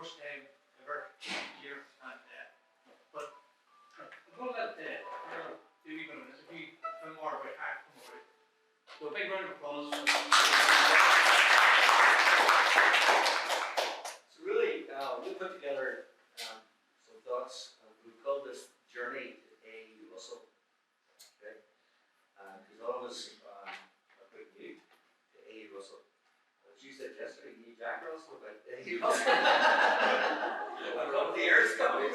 first time ever here, and but I'm going to let Fergal do even an interview Finbar about how come about. So a big round of applause. So really, we put together some thoughts. We called this journey to A. Russell. Okay, because all of us are pretty new to A. Russell. As you said yesterday, you knew Jack Russell, but A. Russell. I've got the ears coming.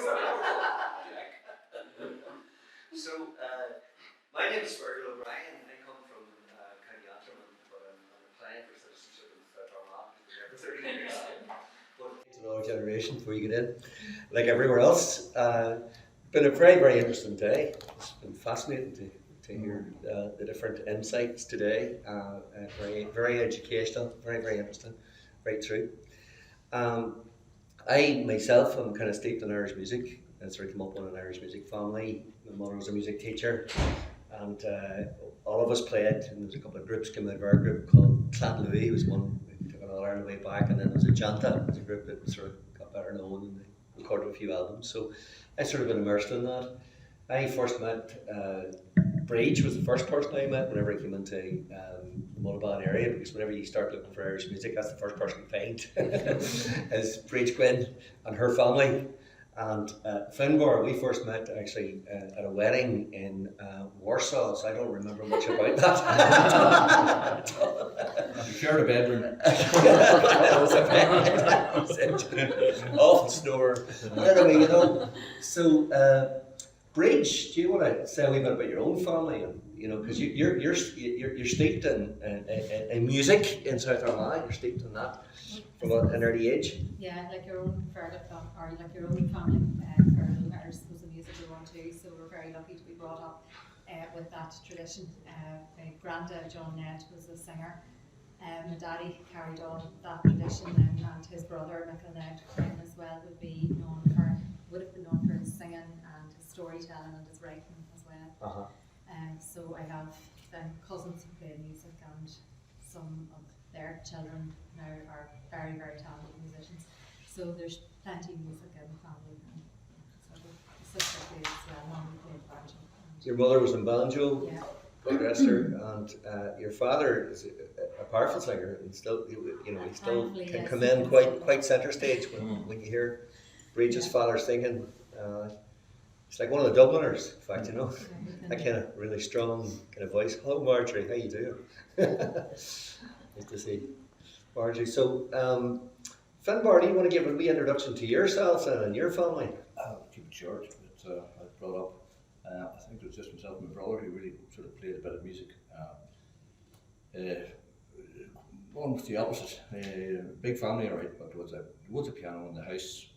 So, my name is Fergal O'Brien. I come from County Antrim, but I'm applying for citizenship in Armagh because I've been there for 30 years. It's another generation before you get in, like everywhere else. Been a very, very interesting day. It's been fascinating to hear the different insights today. Very, very educational, very, very interesting, right through. I myself am kind of steeped in Irish music. I sort of came up in an Irish music family. My mother was a music teacher, and all of us played. And there was a couple of groups came out of our group called Clan Louis. Was one we took it all Ireland way back, and then there was a Janta. It was a group that sort of got better known, and they recorded a few albums. So I sort of been immersed in that. I first met Breige was the first person I met whenever I came into the Mullaban area, because whenever you start looking for Irish music, that's the first person you find is Breige Quinn and her family. And Finbar, we first met actually at a wedding in Warsaw, so I don't remember much about that. You shared a bedroom. That was a bed. Awful snore. Anyway, you know, so Breige, do you want to say a wee bit about your own family? And you know, because you're steeped in music in South Armagh. You're steeped in that from an early age. Yeah, like your own Fergal, or like your own family. Fergal, ours was a musical one too, so we're very lucky to be brought up with that tradition. My granddad John Ned was a singer. My daddy carried on that tradition, and his brother Lurgan Town as well would have been known for his singing and his storytelling and his writing as well. So I have then cousins who play music, and some of their children now are very, very talented musicians. So there's plenty of music in the family, and sort of sister plays as well, mom played banjo. Your mother was in banjo. Yeah. God rest her, and your father is a powerful singer, and still, you know, he still can come in quite centre stage when you hear Breige's father singing. It's like one of the Dubliners, in fact, you know, that kind of really strong kind of voice. Hello, Marjorie, how you doing? Nice to see Marjorie. So, Finbar, do you want to give a wee introduction to yourself and your family? I'll keep it short. I was brought up. I think it was just myself and my brother who really sort of played a bit of music. Almost the opposite. Big family, all right, but there was a piano in the house.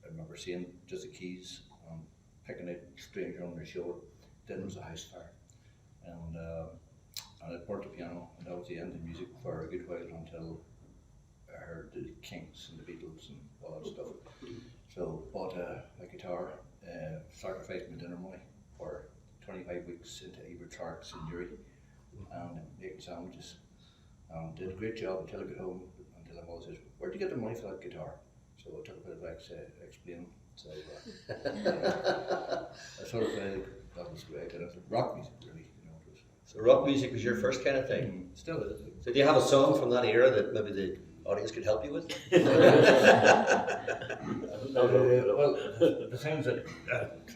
I remember seeing just the keys and picking out stranger on their shoulder. Then there was a house fire, and I bought the piano, and that was the end of music for a good while until I heard the Kings and the Beatles and all that stuff. So bought a guitar. Sacrificed my dinner money for 25 weeks into Ebert's Hearts in Uri and making sandwiches. Did a great job until I got home, until my mother says, "Where'd you get the money for that guitar?" So I took a bit of explaining. So I sort of that was great. And it was rock music, really, you know. It was, So rock music was your first kind of thing? Still is. So do you have a song from that era that maybe the audience could help you with? Well, the things that,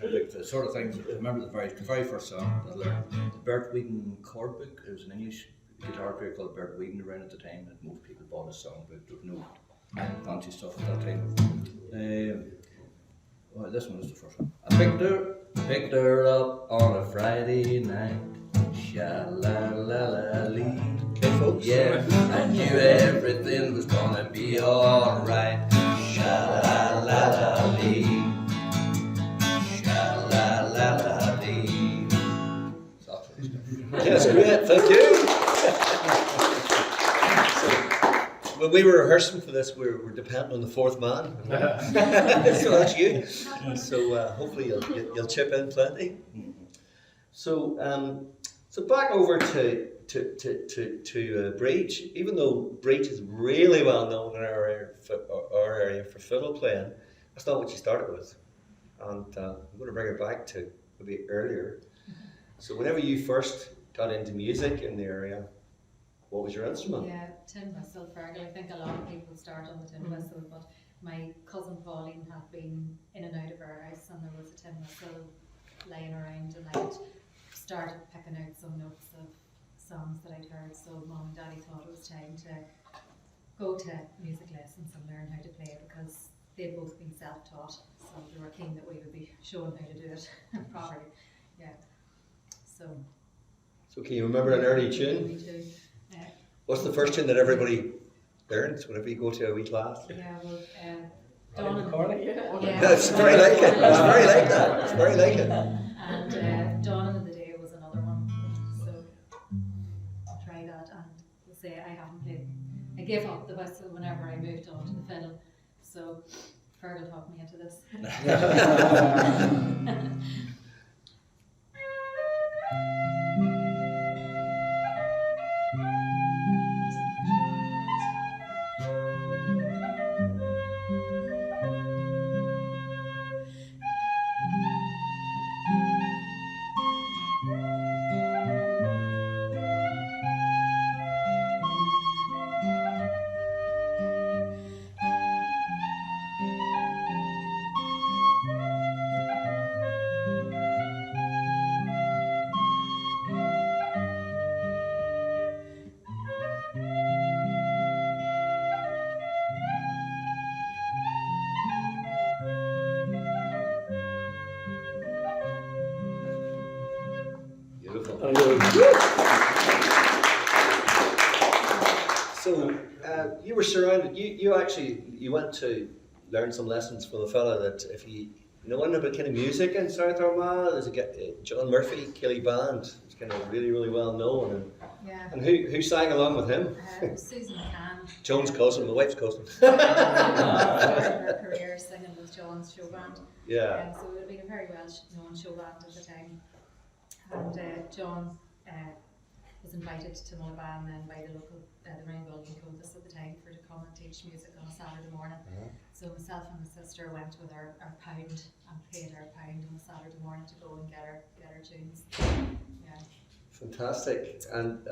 the sort of things, I remember the very first song that I learned, the Bert Wheaton chord book. It was an English guitar player called Bert Wheaton around at the time, and most people bought his song book. There was no fancy stuff at that time. Well, this one was the first one. I picked her up on a Friday night. Sha-la-la-la-lee. Okay, folks. Yeah, I knew everything was gonna be alright. Sha-la-la-la-lee. Sha-la-la-la-lee. Yes, great, thank you. So, when we were rehearsing for this, we were dependent on the fourth man. So that's you. So hopefully you'll chip in plenty. So back over to to Breige, even though Breige is really well known in our area for fiddle playing, that's not what you started with. And I'm going to bring it back to a bit earlier. So whenever you first got into music in the area, what was your instrument? Yeah, tin whistle, Fergal. I think a lot of people start on the tin whistle, but my cousin Pauline had been in and out of our house, and there was a tin whistle laying around, and I started picking out some notes of songs that I'd heard. So Mum and Daddy thought it was time to go to music lessons and learn how to play it, because they'd both been self-taught, so they were keen that we would be shown how to do it properly. Yeah. So can you remember an early tune? Me too. What's the first tune that everybody learns whenever you go to a wee class? Yeah, well, Dawn and Yeah, it's very like it. It's very like that. It's very like it. And Dawn of the Day was another one. So I'll try that, and we'll say I haven't played. I gave up the whistle whenever I moved on to the fiddle. So Fergal talked me into this. So you were surrounded. You went to learn some lessons from a fella that if you know anything about kind of music in South Armagh, there's a John Murphy, Killy Band. It's kind of really well known. And, Yeah. and who sang along with him? Susan McCann. John's cousin, my wife's cousin. Started her career singing with John's show band. Yeah. So it would have been a very well known show band at the time. And John was invited to Mulliban then by the local, the Rainbow in Clovis at the time, to come and teach music on a Saturday morning. So myself and my sister went with our pound and paid our pound on a Saturday morning to go and get our tunes. Yeah. Fantastic. And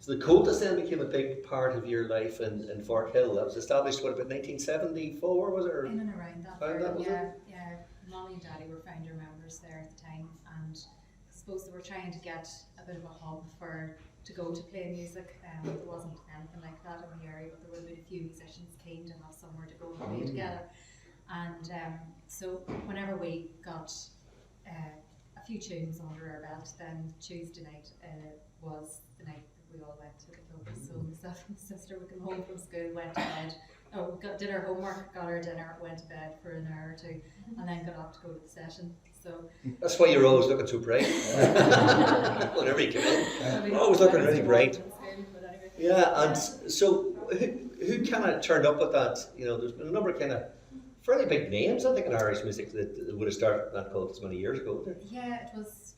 so the Cultus then became a big part of your life in Forkhill. That was established, what, about 1974, was it? Or In and around that. around that, was yeah. Mommy and Daddy were founder members there at the time, and I suppose they were trying to get a bit of a hub to go to play music. There wasn't anything like that in the area, but there would have been a few musicians keen to have somewhere to go and play together. And so whenever we got a few tunes under our belt, then Tuesday night was the night that we all went to the club. So myself and my sister would come home from school, went to bed, did our homework, got our dinner, went to bed for an hour or two, and then got up to go to the session. So that's why you're always looking so bright. Whenever you come in, you're always looking really bright. Yeah, and so who kind of turned up with that? You know, there's been a number of kind of fairly big names, I think, in Irish music that would have started that Cultus many years ago. Yeah, it was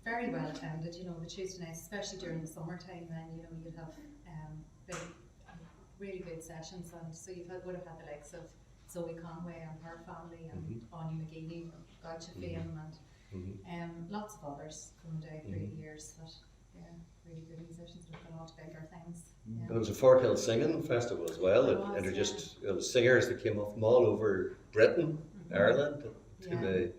very well attended. You know, the Tuesday nights, especially during the summertime. Then you'd have big, really good sessions, and so would have had the likes of Zoe Conway and her family, and Anya McGeady, Gotcha Fame, and lots of others coming down through the years. But yeah, really good musicians that have gone on to bigger things. Yeah. And there was a Forkhill Singing Festival as well that introduced singers that came off from all over Britain, Ireland, to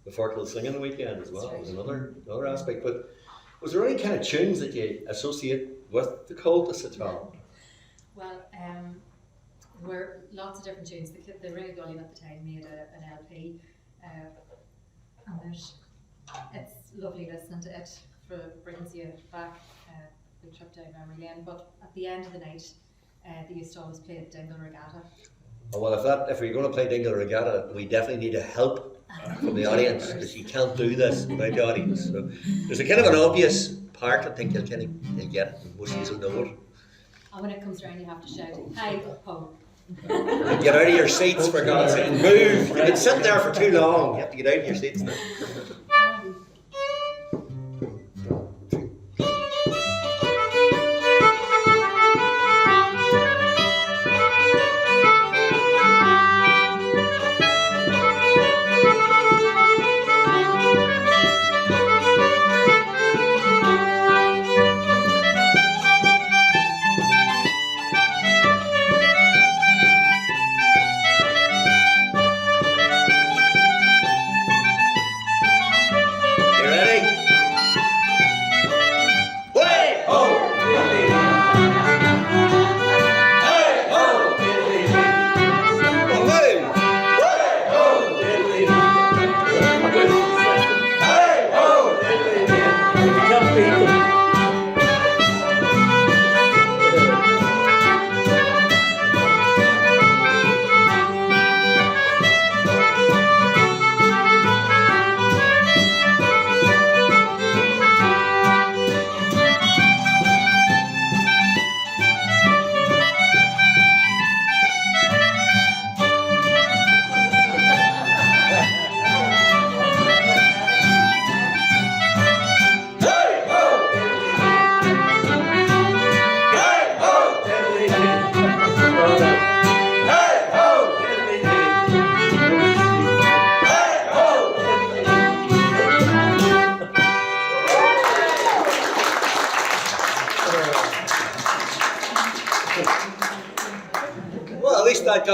the Forkhill Singing Weekend as well. It was another aspect. But was there any kind of tunes that you associate with the Cultus at all? Well, there were lots of different tunes. The Ring of Gullion at the time made an LP, and it's lovely listening to it. Brings you back a trip down memory lane. But at the end of the night, they used to always play Dingle Regatta. Oh, well, if we're going to play Dingle Regatta, we definitely need a help from the audience, because you can't do this without the audience. So there's a kind of an obvious part. I think you'll get it. Most of you will know it. And when it comes around, you have to shout, "Hi ho!" Get out of your seats, for God's sake! Move! You've been sitting there for too long. You have to get out of your seats now.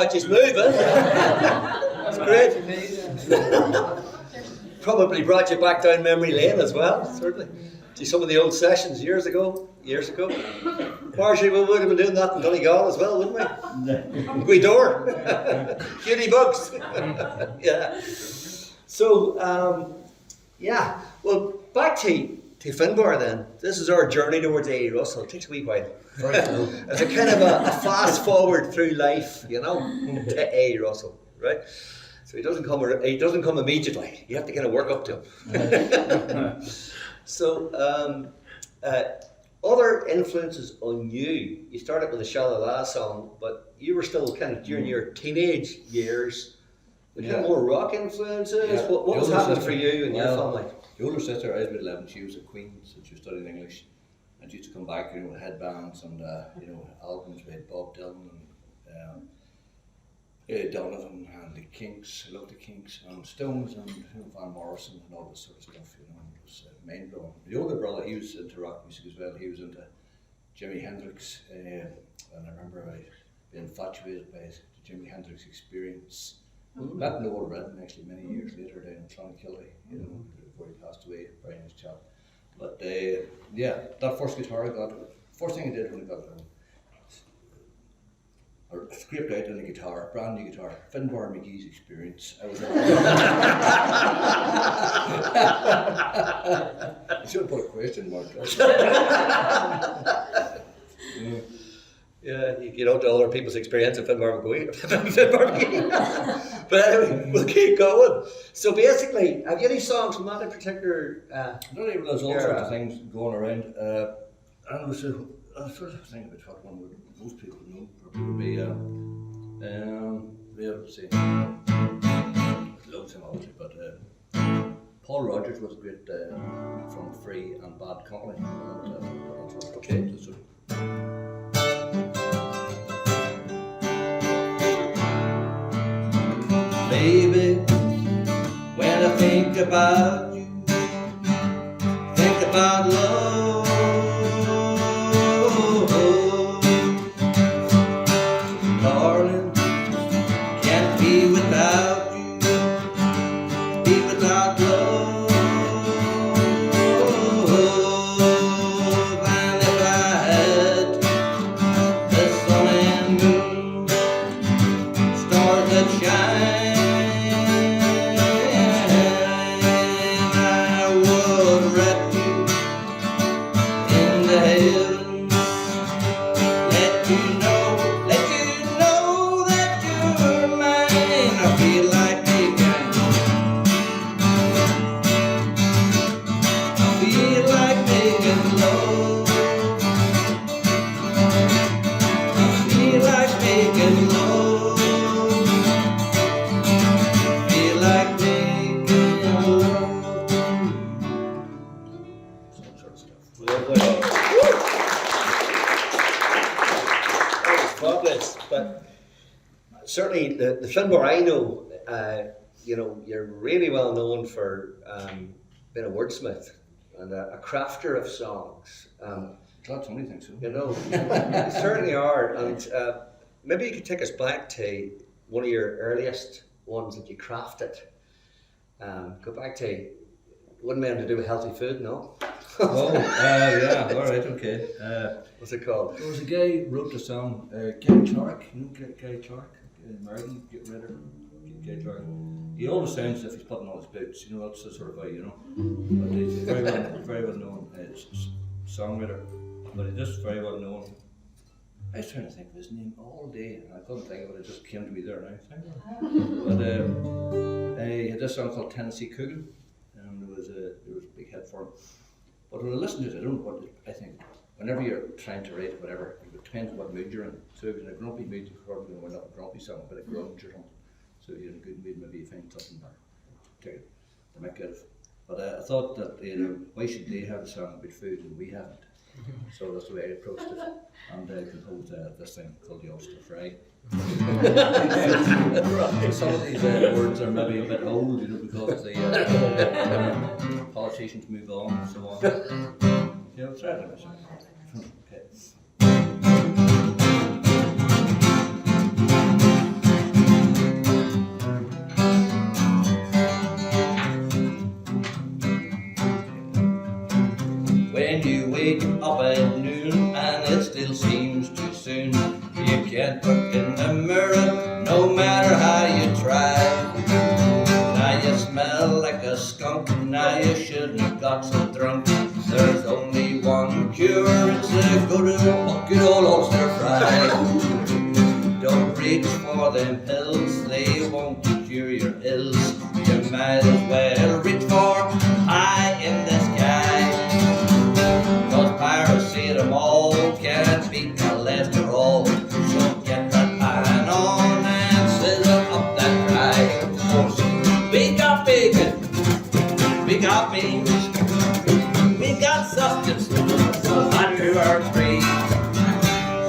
got you moving. That's great. Probably brought you back down memory lane as well, certainly. See some of the old sessions years ago. Margie, we would have been doing that in Donegal as well, wouldn't we? Guidor. Cutie bugs. Yeah. So, yeah. Well, back to Finbar then. This is our journey towards A.E. Russell. It takes a wee while. It's a kind of a fast forward through life, you know, to A.E. Russell, right? So he doesn't come immediately. You have to kind of work up to him. So, other influences on you. You started with the Sha-La-La song, but you were still kind of during your teenage years. Kind of more rock influences. Yeah. What was happening for you and your family? The older sister, I was about 11. She was at Queen, so she was studying English, and she used to come back, with headbands and albums by Bob Dylan and Donovan and the Kinks. I loved the Kinks and Stones and Van Morrison and all this sort of stuff. It was mind blowing. The older brother, he was into rock music as well. He was into Jimi Hendrix, and I remember being infatuated by the Jimi Hendrix Experience. Met Noel Redden actually many years later down in Clonakilty, before he passed away, very nice chap. But that first guitar I got, first thing I did when I got it, I scraped out on the guitar, brand new guitar, Finbar Magee's Experience. I should have put a question mark. Yeah, you know, to other people's experience of Finbar Magee. But anyway, we'll keep going. So basically, have you any songs from that in particular? There's all sorts of things going around. And I sort of thinking about what one would most people know probably be able to say loads of obviously, but Paul Rogers was great from Free and Bad Company. Okay. Baby, when I think about you, think about love. Darling, can't be without you, be without love. And if I had the sun and moon, stars that shine, certainly the Finbar I know, you're really well known for being a wordsmith and a crafter of songs. Glad somebody thinks so. You know, you certainly are. And maybe you could take us back to one of your earliest ones that you crafted. Go back to wouldn't mean to do with healthy food, no? Yeah, all right, okay. What's it called? There was a guy who wrote the song, Gary Clark, Gary Clark, American, get rid of Gary Clark. He always sounds as if he's putting on his boots, that's the sort of way, But he's very well known songwriter, but he's just very well known. I was trying to think of his name all day, and I couldn't think of it, it just came to me there now. But he had this song called Tennessee Coogan, and there was a big hit for him. But when I listened to it, I don't know what I think. Whenever you're trying to write whatever, it depends what mood you're in. So if you're in a grumpy mood, you're probably going to wind up a grumpy song, a bit of grunge or something. So if you're in a good mood, maybe you find something there to make it. But I thought that, why should they have a song about food and we haven't? So that's the way I approached it. And I composed this thing called the Oyster Fry. Some of these words are maybe a bit old, because the politicians move on and so on. Yeah, I'll try it. Okay. a good old Ulster fry. Don't reach for them pills, they won't cure your ills. You might as well reach for pie in the sky. 'Cause paracetamol can't beat cholesterol. So get that pan on and sizzle up that fry. Of course, we got bacon, we got beans, we got sausage, and 2 or 3.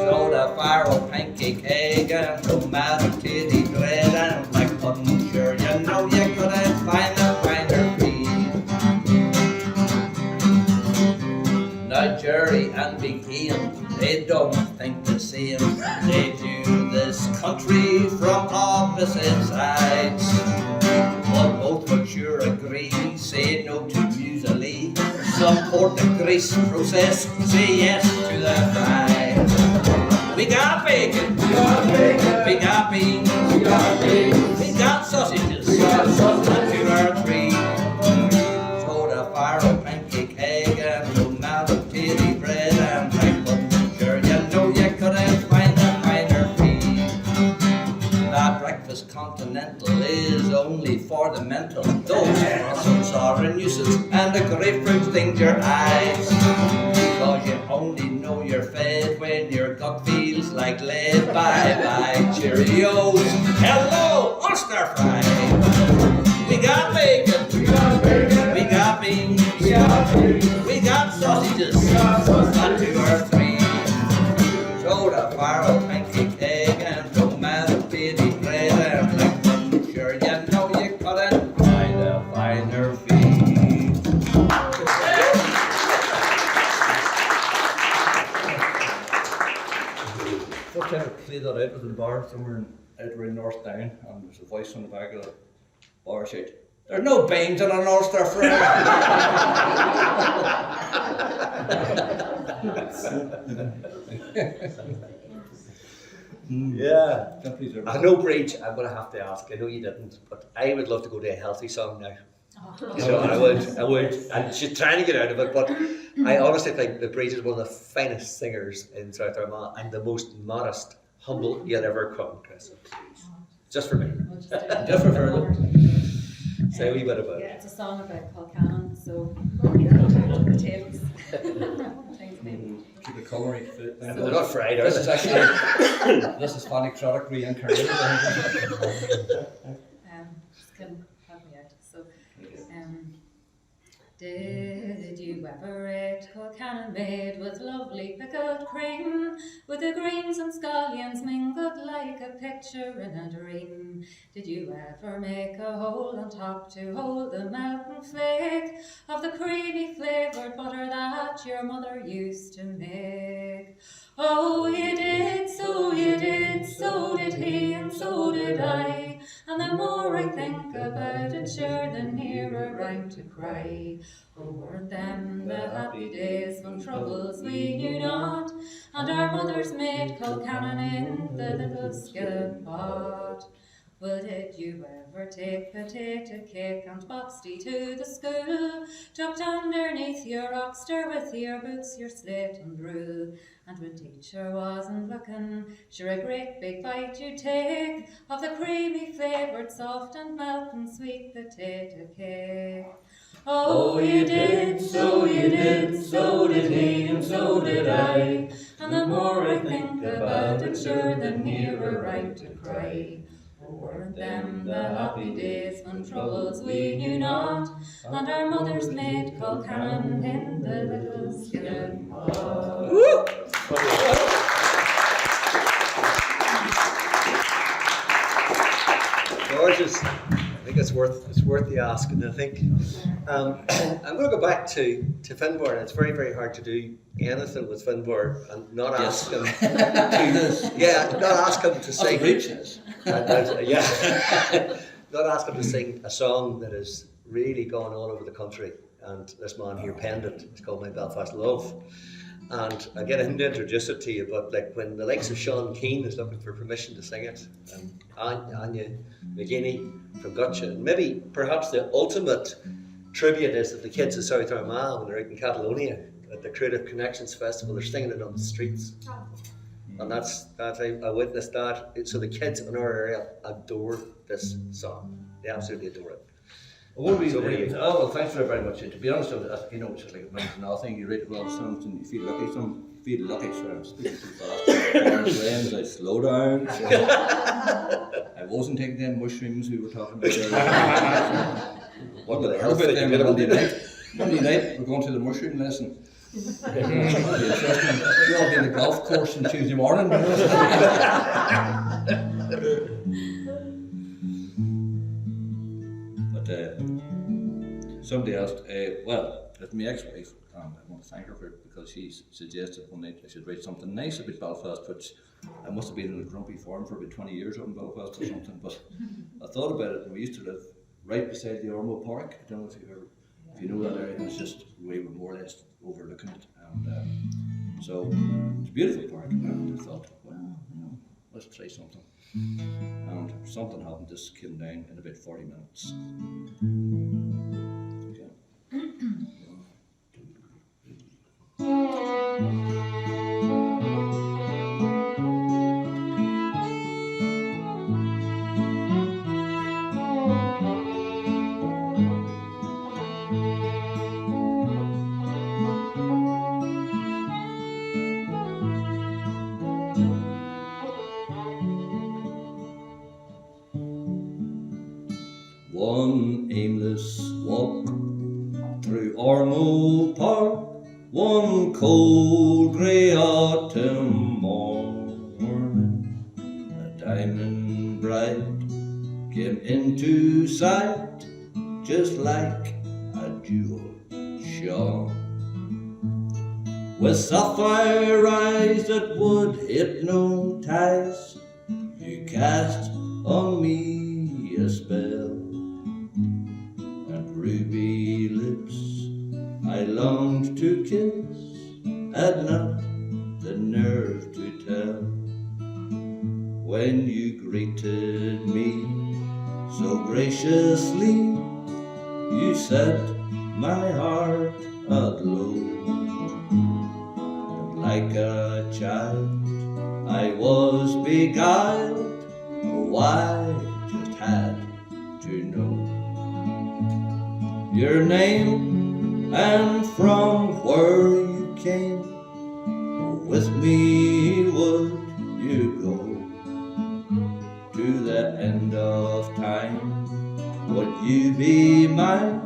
Soda, farro, pancake, egg, and tomato, titty, bread, and black pudding. Sure, you know you couldn't find a finer feed. Now Jerry and Big Ian, they don't think the same. They do this country from opposite sides. But both would sure agree, say no to muesli. Support the grease process, say yes to the fry. We got bacon, we got beans, we got sausages, and 2 or 3. Soda, farro, pancake, egg, and tomato, titty, bread, and black pudding. Sure, you know you couldn't find a finer feed. That breakfast continental is only for the mental. Those croissants are a nuisance, and the grapefruit stings your eyes. 'Cause you only know you're fed when your gut feels like lead. Bye-bye Cheerios, hello Ulster fry. We got bacon, we got beans, we got sausages, and 2 or 3. Soda, farro, pancake, egg, and tomato, titty, bread, and black pudding. Sure, you know you couldn't find a finer feed. First time I played that out was in a bar somewhere in North Down, and there's a voice on the back of the bar said, "There's no beans in an Ulster fry." Yeah. I know, Breige, I'm going to have to ask, I know you didn't, but I would love to go to a healthy song now. So I would, and she's trying to get out of it, but I honestly think that Breige is one of the finest singers in South Armagh and the most modest, humble you'll ever come, Chris. Just for me. Just for Fergal. Say a wee bit about Yeah, it. it's a song about Colcannon, so potatoes. Things maybe. Keep the culinary fit. They're not fried, are This is they? actually this is Fanny Craddock reincarnated. Just can help me out. So, did you ever eat Colcannon made with lovely pickled cream, with the greens and scallions mingled like a picture in a dream? Did you ever make a hole on top to hold the melting flake of the creamy flavoured butter that your mother used to make? Oh, you did, so you did, so did he, and so did I. And the more I think about it, sure, the nearer I'm to cry. Oh, weren't them the happy days when troubles we knew not, and our mothers made Colcannon in the little skillet pot? Well, did you ever take potato cake and boxty to the school, tucked underneath your oxter with your books, your slate and rule? And when teacher wasn't looking, sure a great big bite you take of the creamy flavoured, soft and melting sweet potato cake. Oh, you did, so you did, so did he, and so did I. And the more I think about it, sure, the nearer I'm to cry. Oh, weren't them the happy days when troubles we knew not, and our mothers made Colcannon in the little skillet pot. Gorgeous. I think it's worth the ask, and I think I'm going to go back to Finbar. It's very, very hard to do anything with Finbar and not ask him not ask him to sing. Not ask him to sing a song that has really gone all over the country. And this man here penned it. It's called My Belfast Love. And I'll get him to introduce it to you, but like when the likes of Sean Keane is looking for permission to sing it, and Anya McGinney from Gutcha, and maybe perhaps the ultimate tribute is that the kids of South Armagh, when they're out in Catalonia, at the Creative Connections Festival. They're singing it on the streets. And that's I witnessed that. So the kids in our area adore this song. They absolutely adore it. What do we So what do you- well, thanks very much. To be honest, you know, it's just like it means nothing. You write well songs and you feel lucky. Some feel lucky, so I'm speaking too fast. Friends, I slow down. So I wasn't taking them mushrooms we were talking about earlier. What the hell about them on Monday night? Monday night, we're going to the mushroom lesson. That'll be interesting. You'll be in the golf course on Tuesday morning. But somebody asked, well, it's my ex-wife, and I want to thank her for it because she suggested one night I should write something nice about Belfast, which I must have been in a grumpy farm for about 20 years up in Belfast or something, but I thought about it, and we used to live right beside the Ormeau Park. I don't know if you know that area, it's just we were more or less overlooking it, and so it's a beautiful park, and I thought, well, you know, let's try something. And something happened, this came down in about 40 minutes. Okay. One aimless walk through Ormeau Park, one cold grey autumn morning, a diamond bright came into sight, just like a jewel shone, with sapphire eyes that would hypnotize. You cast on me a spell, and ruby lips I longed to kiss, had not the nerve to tell. When you greeted me so graciously, you set my heart aglow, and like a child I was beguiled. Oh, I just had to know your name and from where you came. With me would you go to the end of time? Would you be mine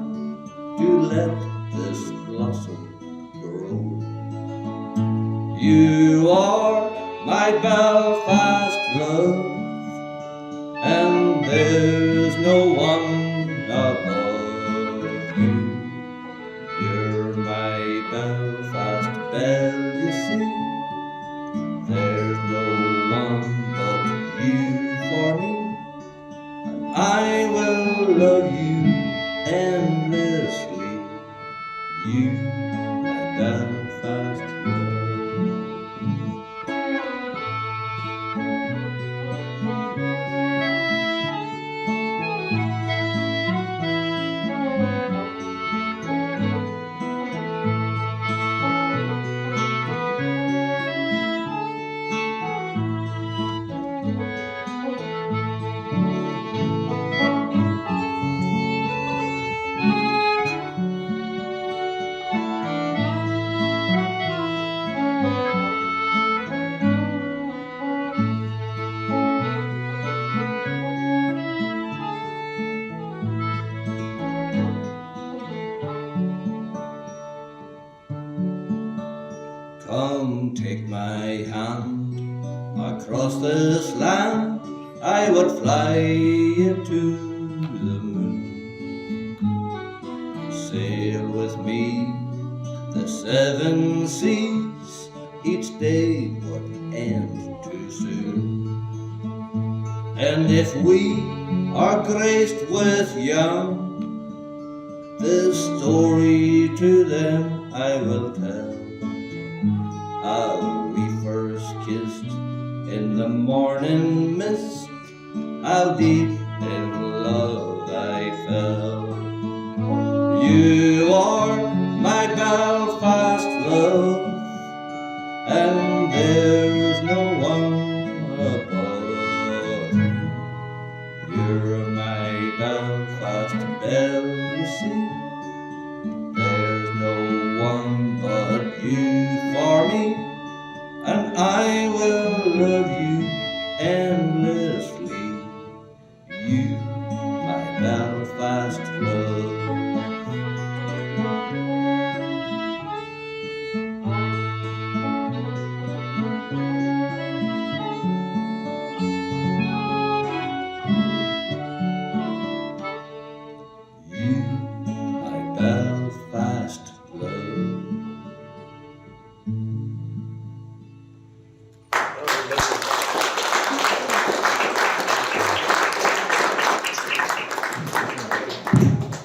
to let this blossom grow? You are my Belfast love, and there's no one above you. You're my Belfast belle, you see. There's no one but you for me, and I will love you endlessly. You, my Belfast love. Come, take my hand, across this land I would fly you to the moon. Sail with me the 7 seas, each day would end too soon. And if we are graced with young, this story to them I will tell. How we first kissed in the morning mist, how deep in love I fell. You are my Belfast love, Belfast belle, you see, there's no one but you for me, and I will love you endlessly. You, my Belfast love. You, my Belfast love.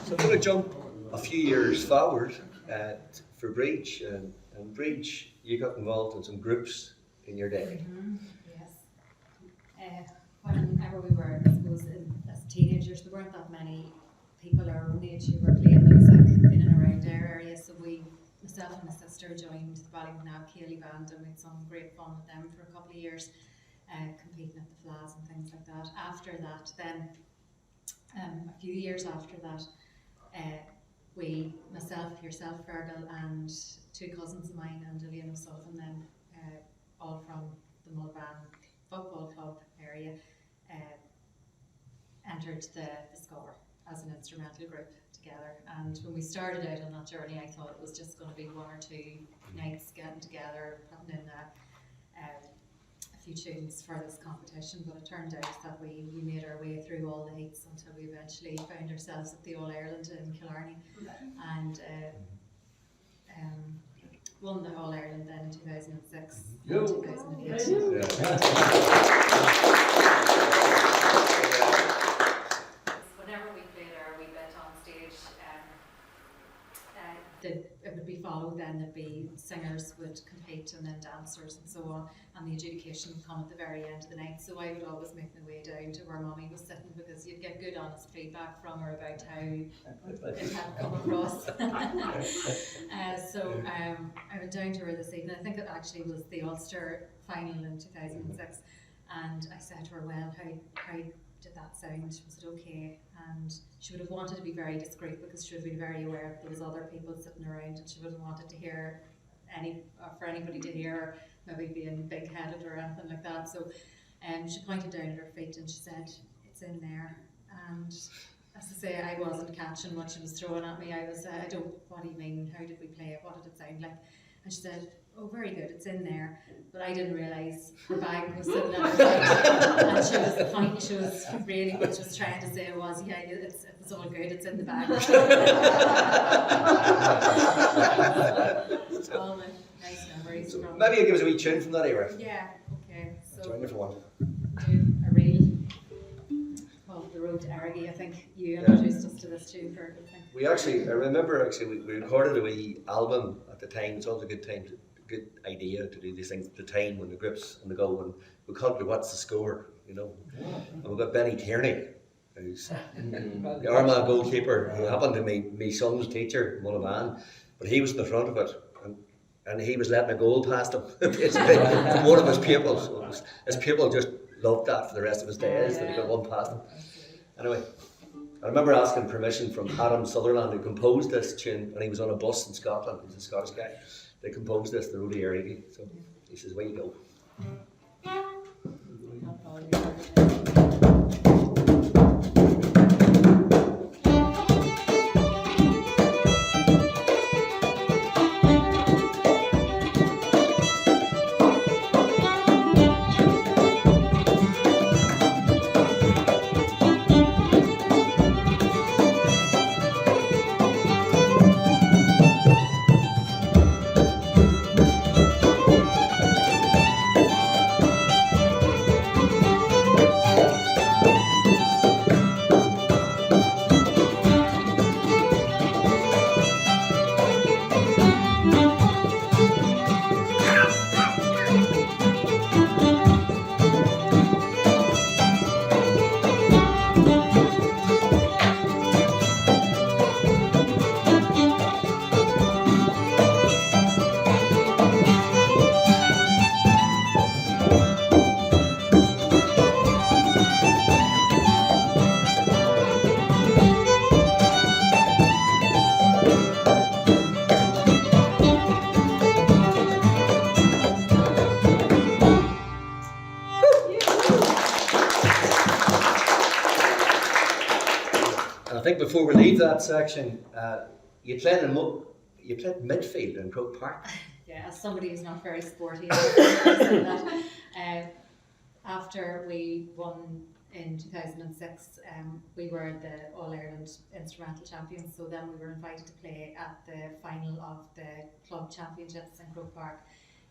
So I'm going to jump a few years forward for Breige. And Breige, you got involved in some groups in your day. Yes. Whenever we were, I suppose, as teenagers, there weren't that many people our own age who were playing music in and around our area. So myself and my sister joined the Ballymena Ceilidh band, and we had some great fun with them for a couple of years, competing at the Flas and things like that. After that, then a few years after that, myself, yourself, Fergal, and two cousins of mine, and Elaine O'Sullivan, then all from the Mulban Football Club area, entered the score as an instrumental group together. And when we started out on that journey, I thought it was just going to be one or two nights getting together, putting in a few tunes for this competition, but it turned out that we made our way through all the heats until we eventually found ourselves at the All-Ireland in Killarney, and won the All-Ireland then in 2006 and 2008. Whenever we played our wee bit on stage, it would be followed, then there'd be singers would compete and then dancers and so on, and the adjudication would come at the very end of the night. So I would always make my way down to where Mummy was sitting, because you'd get good honest feedback from her about how it had come across. So I went down to her this evening. I think it actually was the Ulster final in 2006, and I said to her, well, how did that sound? Was it okay? And she would have wanted to be very discreet, because she would have been very aware that there was other people sitting around, and she wouldn't have wanted to hear for anybody to hear her maybe being big-headed or anything like that. So she pointed down at her feet and she said, it's in there. And as I say, I wasn't catching what she was throwing at me. I was, what do you mean? How did we play it? What did it sound like? And she said, oh, very good, it's in there. But I didn't realise her bag was sitting at her feet. And she was really, what she was trying to say was, yeah, it's all good, it's in the bag. All the nice memories from. Maybe you'll give us a wee tune from that era. Yeah, okay. So Join if you want. do a reel called The Road to Argy. I think you introduced us to this tune, Fergal. I remember we recorded a wee album at the time. It's always a good idea to do these things at the time when the groups on the go, and we called it What's the Score, you know. And we've got Benny Tierney, who's the Armagh goalkeeper, who happened to be my son's teacher, Mullivan, but he was in the front of it, and he was letting a goal past him, basically, from one of his pupils. So his pupil just loved that for the rest of his days, that he got one past him. Anyway, I remember asking permission from Adam Sutherland, who composed this tune, and he was on a bus in Scotland. He's a Scottish guy. They composed this, The Road to Argy. So he says, "Where you go?" I think before we leave that section, you played midfield in Croke Park. Yeah, as somebody who's not very sporty, after we won in 2006, we were the All-Ireland Instrumental Champions, so then we were invited to play at the final of the club championships in Croke Park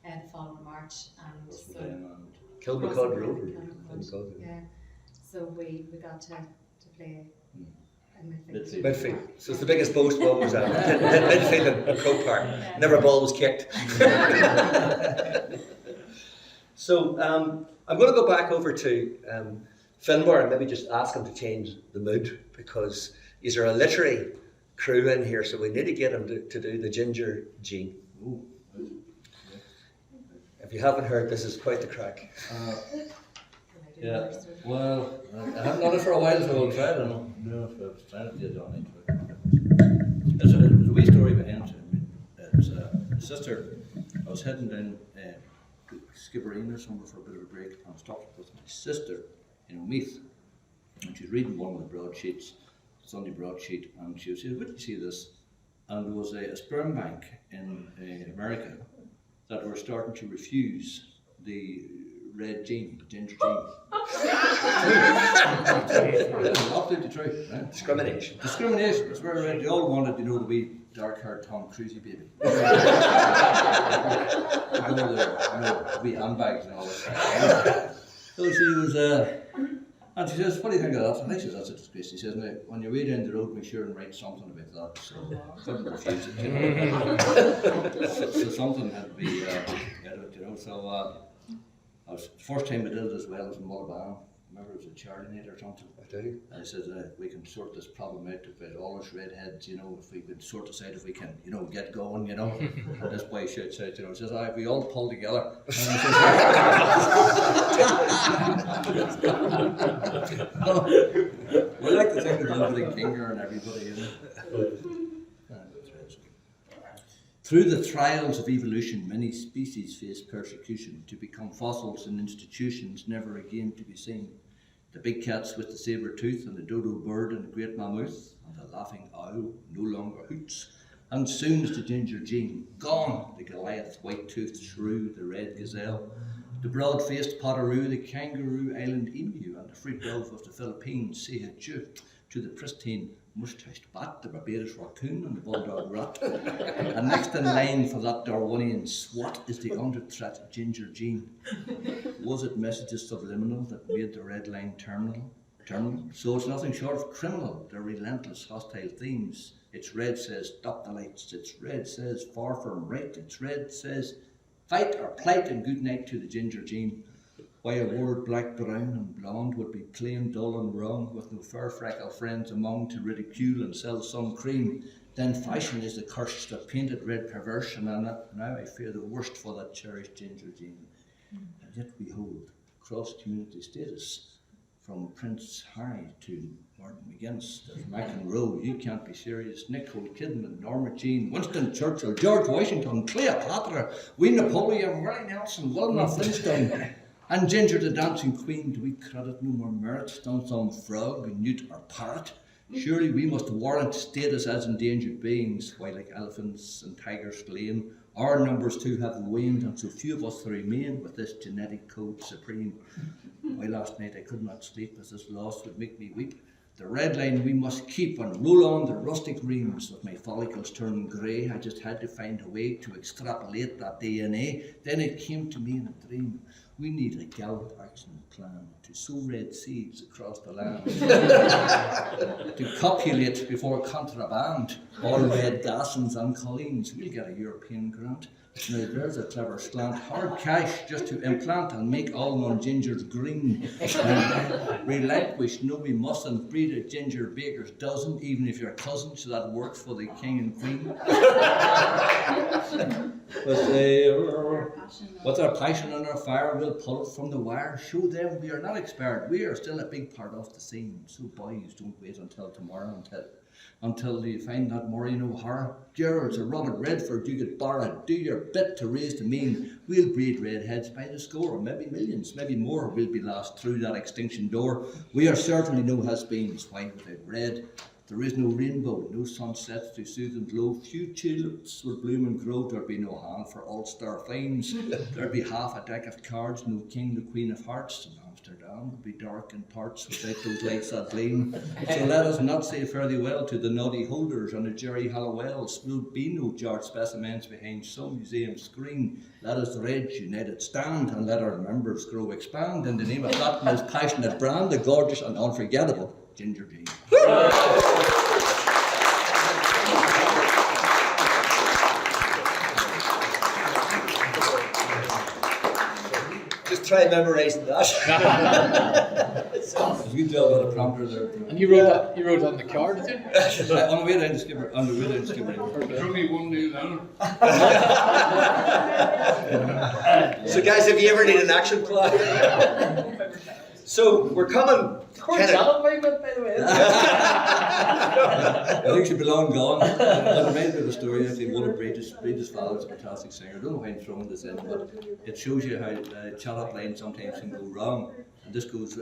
the following March. And so Kilmacud Road. Yeah, so we got to play in midfield. Midfield. So it's the biggest post one was at midfield in Croke Park. Yeah. Never a ball was kicked. So I'm going to go back over to Finbar and maybe just ask him to change the mood, because these are a literary crew in here, so we need to get him to do the Ginger Jean. Ooh. If you haven't heard, this is quite the crack. Yeah, well, I haven't done it for a while, so I'll try it. I don't know if I was trying to do it on it. There's a wee story behind it. I mean, it's a sister. I was heading down to Skibbereen or somewhere for a bit of a break, and I stopped with my sister in Meath, and she's reading one of the broadsheets, Sunday broadsheet, and she said, "What do you see this?" And there was a sperm bank in America that were starting to refuse the red gene, the ginger gene. Absolutely true. Right? Discrimination. Discrimination. That's where they all wanted, to wee dark-haired Tom Cruise baby. Wee handbags and all that. So she was, and she says, "What do you think of that?" And I says, "That's a disgrace." She says, "Now, when you're way down the road, make sure and write something about that." So I couldn't refuse it. So something had to be edited, So the first time I did it as well was in Mullaban. Remember, it was a charity night or something. I do. I said, we can sort this problem out about all us redheads, if we can sort this out, if we can, get going, And this boy shouts out, says, if we all pull together. And we like to think of Limping Kinger and everybody, Through the trials of evolution, many species face persecution to become fossils in institutions never again to be seen. The big cats with the sabre tooth, and the dodo bird, and the great mammoth, and the laughing owl no longer hoots. And soon's the ginger Jean gone, the Goliath white-toothed shrew, the red gazelle, the broad-faced potteroo, the kangaroo island emu, and the fruit dove of the Philippines say adieu to the pristine moustached bat, the Barbados raccoon, and the bulldog rat. And next in line for that Darwinian swat is the under-threat Ginger Jean. Was it messages subliminal that made the red line terminal? So it's nothing short of criminal, their relentless hostile themes. It's red says stop the lights, it's red says far from right, it's red says fight or plight and good night to the Ginger Jean. Why a word black, brown and blonde would be plain, dull and wrong, with no fair freckle friends among to ridicule and sell some cream. Then fashion is the curse that painted red perversion, and now I fear the worst for that cherished Ginger Jean. And yet behold, cross community status, from Prince Harry to Martin McGuinness, there's McEnroe, you can't be serious, Nicole Kidman, Norma Jean, Winston Churchill, George Washington, Cleopatra, Wee Napoleon, Willie Nelson, Wilma Flintstone. And Ginger the dancing queen, do we credit no more merit than some frog, newt or parrot? Surely we must warrant status as endangered beings, while like elephants and tigers slain, our numbers too have waned, and so few of us remain with this genetic code supreme. Why last night I could not sleep, as this loss would make me weep. The red line we must keep and roll on the rustic reams. With my follicles turning grey, I just had to find a way to extrapolate that DNA. Then it came to me in a dream. We need a gallant action plan to sow red seeds across the land. To copulate before contraband, all red Dassons and Colleens. We'll get a European grant. Now there's a clever slant. Hard cash just to implant and make all non-gingers green. Relinquish, no we mustn't breed a ginger baker's dozen, even if you're cousin, so that works for the king and queen. With our passion and our fire, we'll pull it from the wire. Show them we are not expired, we are still a big part of the scene. So boys, don't wait until tomorrow until you find that Maureen O'Hara. Girls, or Robert Redford, you get borrowed. Do your bit to raise the mean. We'll breed redheads by the score, maybe millions, maybe more will be lost through that extinction door. We are certainly no has-beens. Why without red? There is no rainbow, no sunsets to soothe and glow. Few tulips will bloom and grow. There'd be no hand for all-star finds. There'd be half a deck of cards, no king, no queen of hearts. And Amsterdam would be dark in parts without those lights that gleam. So let us not say fare thee well to the noddy holders and the Jerry Hallowells. Will be no jarred specimens behind some museum screen. Let us the Reds united stand and let our members grow expand in the name of that most passionate brand, the gorgeous and unforgettable Ginger Jane. Just try memorising that. You do a bit of prompter there. And you wrote that. You wrote that on the card, did you? On the way down to Skipper. On the way down to Skipper. There's only 1-0 down. So guys, if you ever need an action plan. So we're coming. I think she'd be long gone. That reminds me of a story. Actually, one of Breige's father's a fantastic singer. I don't know why I'm throwing this in, but it shows you how chat-up lines sometimes can go wrong. And this goes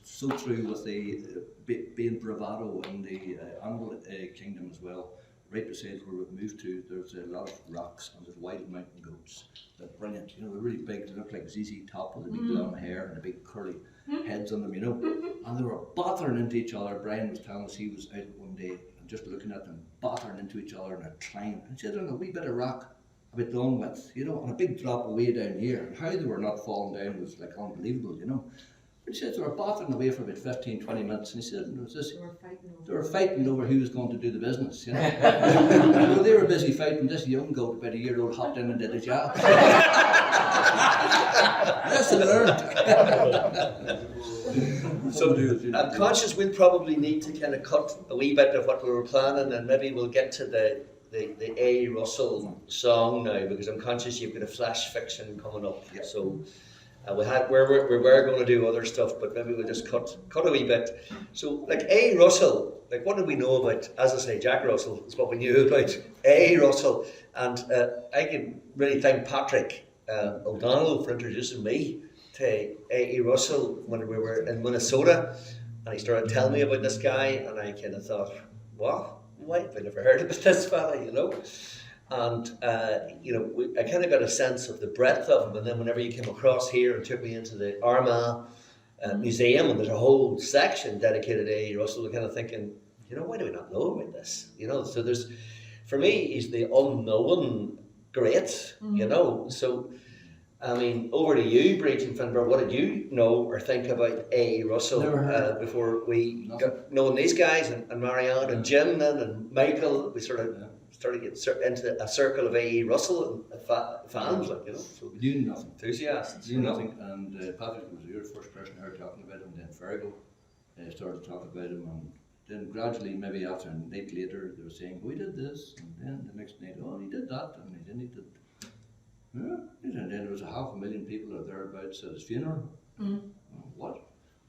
so true with the being bravado in the animal kingdom as well. Right beside where we've moved to, there's a lot of rocks and there's wild mountain goats. They're brilliant. You know, they're really big. They look like ZZ Top with the big long hair and the big curly heads on them, you know. And they were battering into each other. Brian was telling us he was out one day and just looking at them battering into each other in a climb. And he said, on a wee bit of rock, a bit long width, you know, and a big drop away down here. And how they were not falling down was like unbelievable, you know. But he said they were battering away for about 15, 20 minutes. And he said, there was this, they were fighting over who was going to do the business, you know. Well, they were busy fighting. This young goat, about a year old, hopped in and did the job. Lesson learned. So I'm conscious we'll probably need to kind of cut a wee bit of what we were planning, and maybe we'll get to the A. Russell song now, because I'm conscious you've got a flash fiction coming up. Yep. So we were going to do other stuff, but maybe we'll just cut a wee bit. So like A. Russell, like what did we know about? As I say, Jack Russell is what we knew about A. Russell, and I can really thank Patrick O'Donnell for introducing me to A.E. Russell when we were in Minnesota, and he started telling me about this guy, and I kind of thought, what? Why have I never heard about this fella, you know? And, you know, I kind of got a sense of the breadth of him, and then whenever you came across here and took me into the Armagh Museum, and there's a whole section dedicated to A.E. Russell, we're kind of thinking, you know, why do we not know about this? You know, so there's, for me, he's the unknown great, you know, so I mean, over to you, Breige and Finbar. What did you know or think about A. Russell before we got knowing these guys and Marianne and Jim then and Michael? We sort of started to get into a circle of A. Russell and fans, like, you know. So we knew nothing. Enthusiasts. Knew nothing. And Patrick was your first person I heard talking about him. Then Fergal started to talk about him, and then gradually, maybe after a night later, they were saying, we did this, and then the next night, oh, he did that, and he did. Yeah, and then there was 500,000 people or thereabouts at his funeral. What?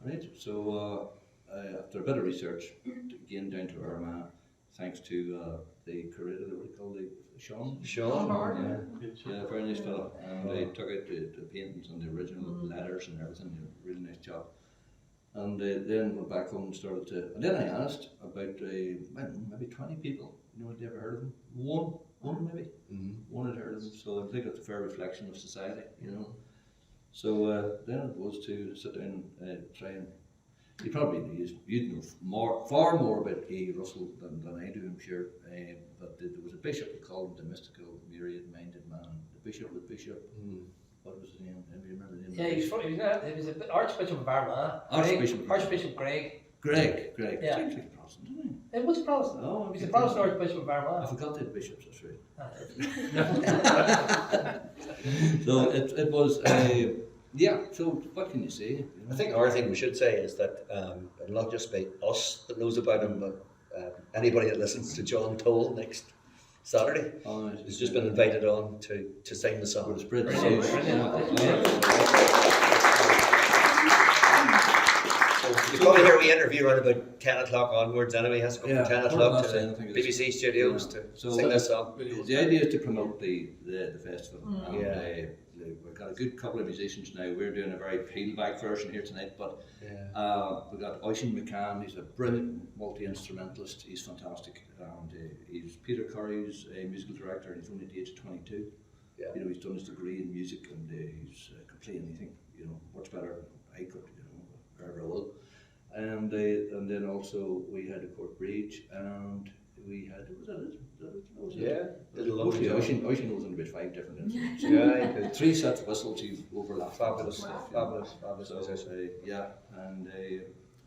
Right. So after a bit of research, again down to Armagh, thanks to the curator, what do you call it, Sean, yeah, very nice fellow. And they took out the paintings and the original letters and everything. Really nice job. And then went back home and started to. And then I asked about maybe 20 people. You know, had you ever heard of them? One maybe. One had heard of them. So I think it's a fair reflection of society, you know. So then it was to sit down and try and. You probably you'd know far more about A. Russell than I do, I'm sure. But there was a bishop who called him the mystical, myriad-minded man. The bishop was Bishop. What was his name? Do you remember the name? Yeah, he was the Archbishop of Armagh. Archbishop Breige. Greg. Yeah. Seems like a Protestant, didn't he? It was Protestant. Oh, he was the Protestant Archbishop of I Armagh. forgot the bishops, that's right. So it was, yeah, so what can you say? You know? I think our thing we should say is that it'll not just be us that knows about him, but anybody that listens to John Toll next Saturday has just been invited on to sing the song. Spread the You probably hear we interview around about 10 o'clock onwards anyway. He has to go from 10 o'clock to BBC studios to sing this song. The idea is to promote the festival and we've got a good couple of musicians now. We're doing a very peeled back version here tonight, but we've got Oisin McCann. He's a brilliant multi-instrumentalist. He's fantastic, and he's Peter Curry's musical director, and he's only at the age of 22. Yeah. You know, he's done his degree in music, and he's could play anything. You know, much better than I could. You know, very well. And then also we had, of course, Breige, and we had, was it? Yeah, did a lovely job. Oisin was in about 5 different instruments. Yeah, he did. 3 sets of whistles he overlapped. Fabulous, Stuff, fabulous, So, fabulous.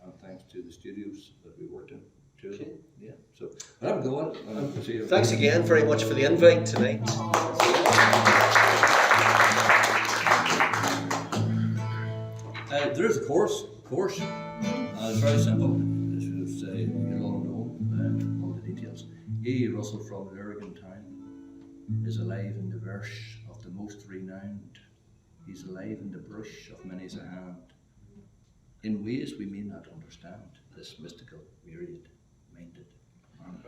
and thanks to the studios that we worked in too. Okay. Yeah. So have a go at it. And see you. Thanks again very much for the invite tonight. There is a course. It's very simple. This is you'll all know all the details. A. Russell from Lurgan Town is alive in the verse of the most renowned. He's alive in the brush of many's a hand. In ways we may not understand, this mystical, myriad-minded man.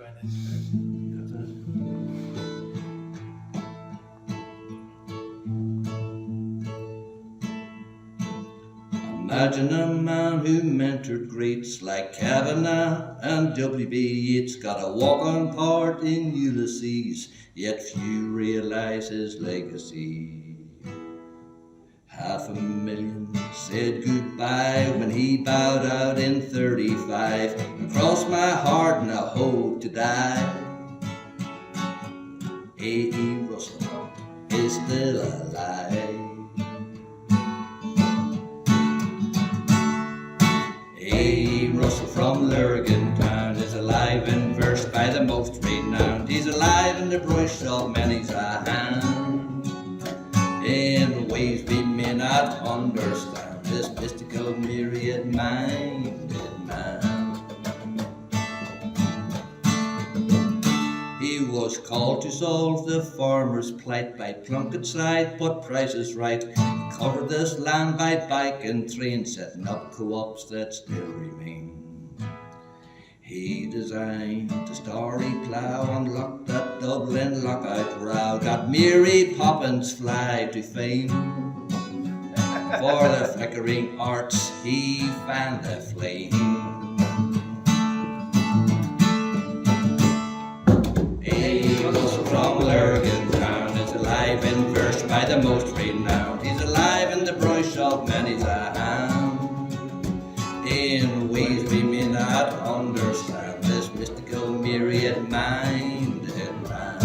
That's it. Imagine a man who mentored greats like Kavanagh and W.B. Yeats, got a walk-on part in Ulysses, yet few realize his legacy. 500,000 said goodbye when he bowed out in 35. Across my heart and I hope to die. A.E. Russell is still alive. A. Russell from Lurgan Town is alive in verse by the most renowned. He's alive in the brush of many's a hand. In ways we may not understand, this mystical myriad-minded man. He was called to solve the farmer's plight by Plunkett side, put prices right. Covered this land by bike and train, setting up co-ops that still remain. He designed the starry plough, unlocked that Dublin lockout row, got Mary Poppins fly to fame. For the flickering arts he fanned the flame. A. Russell from Lurgan Town is alive in verse by the most renowned. He's alive in the brush of many's a hand. In ways we may not understand, this mystical myriad-minded man.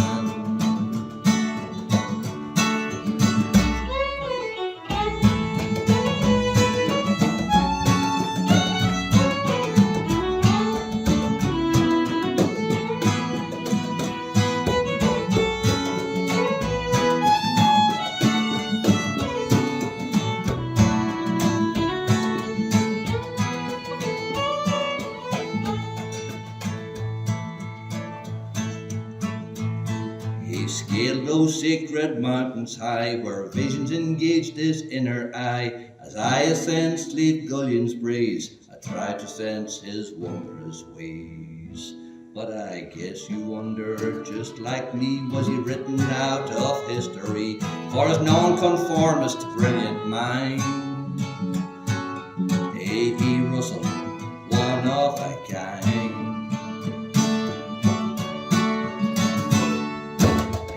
Scaled those sacred mountains high, where visions engaged his inner eye. As I ascend Sleep Gullion's breeze, I try to sense his wondrous ways. But I guess you wonder, just like me, was he written out of history for his nonconformist brilliant mind? A.E. Russell, one of a kind.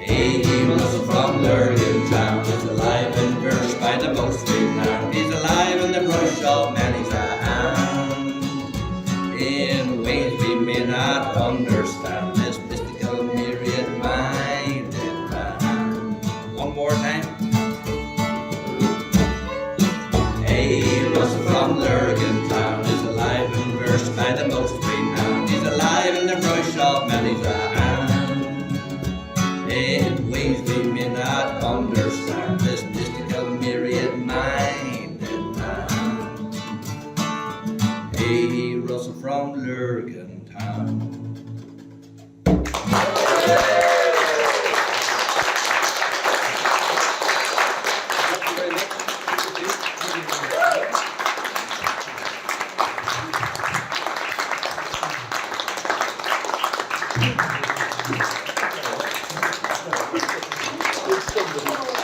A.E. Russell from Lurgan Town is alive in verse by the most renowned. He's alive in the brush of many's a hand. In ways we may not understand, this mystical myriad-minded man. One more time. A.E. Russell from Lurgan Town is alive in verse by the most renowned. He's alive in the brush of many's a hand. In ways we may not understand, this mystical myriad-minded man. A. Russell from Lurgan Town. Good stuff.